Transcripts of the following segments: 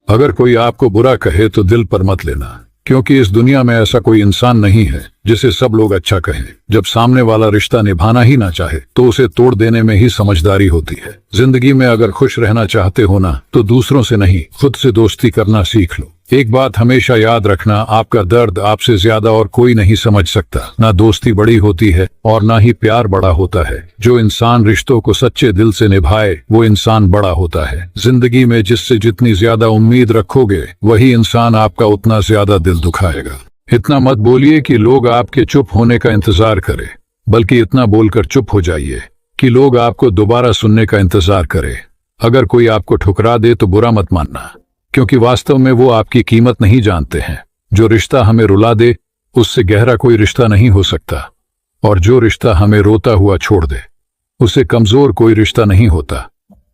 अगर कोई आपको बुरा कहे तो दिल पर मत लेना, क्योंकि इस दुनिया में ऐसा कोई इंसान नहीं है जिसे सब लोग अच्छा कहें। जब सामने वाला रिश्ता निभाना ही ना चाहे तो उसे तोड़ देने में ही समझदारी होती है। जिंदगी में अगर खुश रहना चाहते हो ना, तो दूसरों से नहीं, खुद से दोस्ती करना सीख लो। एक बात हमेशा याद रखना, आपका दर्द आपसे ज्यादा और कोई नहीं समझ सकता। ना दोस्ती बड़ी होती है और ना ही प्यार बड़ा होता है। जो इंसान रिश्तों को सच्चे दिल से निभाए वो इंसान बड़ा होता है। जिंदगी में जिससे जितनी ज्यादा उम्मीद रखोगे वही इंसान आपका उतना ज्यादा दिल दुखाएगा। इतना मत बोलिए कि लोग आपके चुप होने का इंतजार करें, बल्कि इतना बोलकर चुप हो जाइए कि लोग आपको दोबारा सुनने का इंतजार करें। अगर कोई आपको ठुकरा दे तो बुरा मत मानना, क्योंकि वास्तव में वो आपकी कीमत नहीं जानते हैं। जो रिश्ता हमें रुला दे उससे गहरा कोई रिश्ता नहीं हो सकता, और जो रिश्ता हमें रोता हुआ छोड़ दे उससे कमजोर कोई रिश्ता नहीं होता।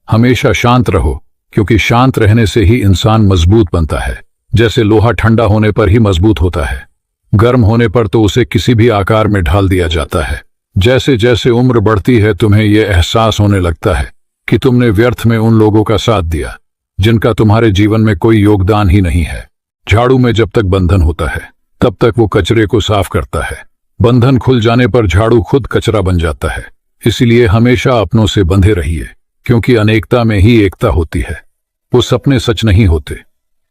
हमेशा शांत रहो, क्योंकि शांत रहने से ही इंसान मजबूत बनता है। जैसे लोहा ठंडा होने पर ही मजबूत होता है, गर्म होने पर तो उसे किसी भी आकार में ढाल दिया जाता है। जैसे जैसे उम्र बढ़ती है तुम्हें यह एहसास होने लगता है कि तुमने व्यर्थ में उन लोगों का साथ दिया जिनका तुम्हारे जीवन में कोई योगदान ही नहीं है। झाड़ू में जब तक बंधन होता है तब तक वो कचरे को साफ करता है। बंधन खुल जाने पर झाड़ू खुद कचरा बन जाता है। इसीलिए हमेशा अपनों से बंधे रहिए, क्योंकि अनेकता में ही एकता होती है। वो सपने सच नहीं होते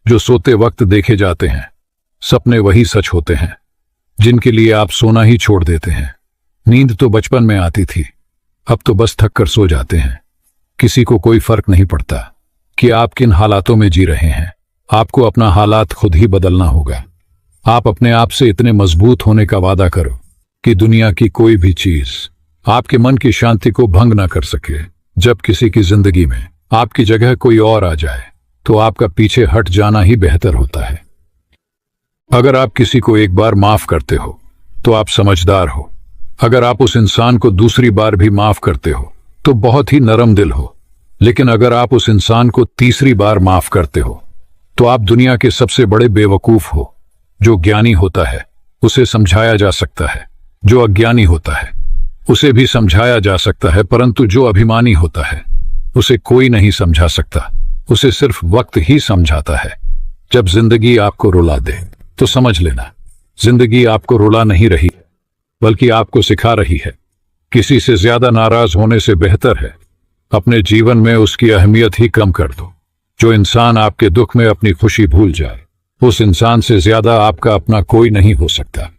जो सोते वक्त देखे जाते हैं, सपने वही सच होते हैं जिनके लिए आप सोना ही छोड़ देते हैं। नींद तो बचपन में आती थी, अब तो बस थक कर सो जाते हैं। किसी को कोई फर्क नहीं पड़ता कि आप किन हालातों में जी रहे हैं। आपको अपना हालात खुद ही बदलना होगा। आप अपने आप से इतने मजबूत होने का वादा करो कि दुनिया की कोई भी चीज आपके मन की शांति को भंग ना कर सके। जब किसी की जिंदगी में आपकी जगह कोई और आ जाए तो आपका पीछे हट जाना ही बेहतर होता है। अगर आप किसी को एक बार माफ करते हो तो आप समझदार हो। अगर आप उस इंसान को दूसरी बार भी माफ करते हो तो बहुत ही नरम दिल हो। लेकिन अगर आप उस इंसान को तीसरी बार माफ करते हो तो आप दुनिया के सबसे बड़े बेवकूफ हो। जो ज्ञानी होता है उसे समझाया जा सकता है, जो अज्ञानी होता है उसे भी समझाया जा सकता है, परंतु जो अभिमानी होता है उसे कोई नहीं समझा सकता। उसे सिर्फ वक्त ही समझाता है। जब जिंदगी आपको रुला दे तो समझ लेना, जिंदगी आपको रुला नहीं रही बल्कि आपको सिखा रही है। किसी से ज्यादा नाराज होने से बेहतर है अपने जीवन में उसकी अहमियत ही कम कर दो। जो इंसान आपके दुख में अपनी खुशी भूल जाए उस इंसान से ज्यादा आपका अपना कोई नहीं हो सकता।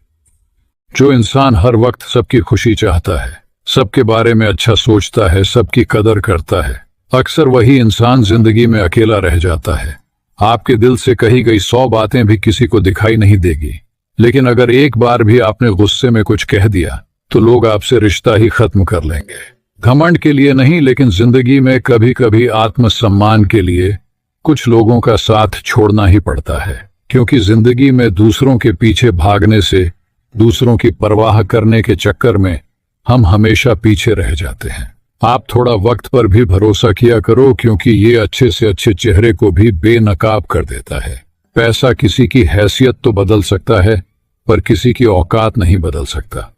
जो इंसान हर वक्त सबकी खुशी चाहता है, सबके बारे में अच्छा सोचता है, सबकी कदर करता है, अक्सर वही इंसान जिंदगी में अकेला रह जाता है। आपके दिल से कही गई 100 बातें भी किसी को दिखाई नहीं देगी, लेकिन अगर एक बार भी आपने गुस्से में कुछ कह दिया तो लोग आपसे रिश्ता ही खत्म कर लेंगे। घमंड के लिए नहीं, लेकिन जिंदगी में कभी कभी आत्मसम्मान के लिए कुछ लोगों का साथ छोड़ना ही पड़ता है, क्योंकि जिंदगी में दूसरों के पीछे भागने से, दूसरों की परवाह करने के चक्कर में हम हमेशा पीछे रह जाते हैं। आप थोड़ा वक्त पर भी भरोसा किया करो, क्योंकि ये अच्छे से अच्छे चेहरे को भी बेनकाब कर देता है। पैसा किसी की हैसियत तो बदल सकता है, पर किसी की औकात नहीं बदल सकता।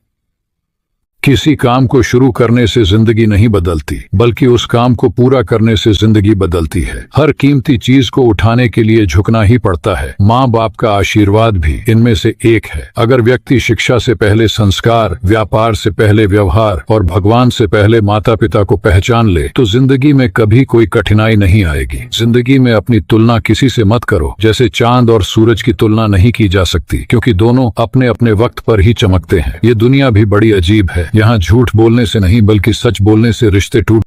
किसी काम को शुरू करने से जिंदगी नहीं बदलती, बल्कि उस काम को पूरा करने से जिंदगी बदलती है। हर कीमती चीज को उठाने के लिए झुकना ही पड़ता है। माँ बाप का आशीर्वाद भी इनमें से एक है। अगर व्यक्ति शिक्षा से पहले संस्कार, व्यापार से पहले व्यवहार और भगवान से पहले माता पिता को पहचान ले तो जिंदगी में कभी कोई कठिनाई नहीं आएगी। जिंदगी में अपनी तुलना किसी से मत करो। जैसे चांद और सूरज की तुलना नहीं की जा सकती, क्योंकि दोनों अपने अपने वक्त पर ही चमकते हैं। ये दुनिया भी बड़ी अजीब है। यहाँ झूठ बोलने से नहीं बल्कि सच बोलने से रिश्ते टूट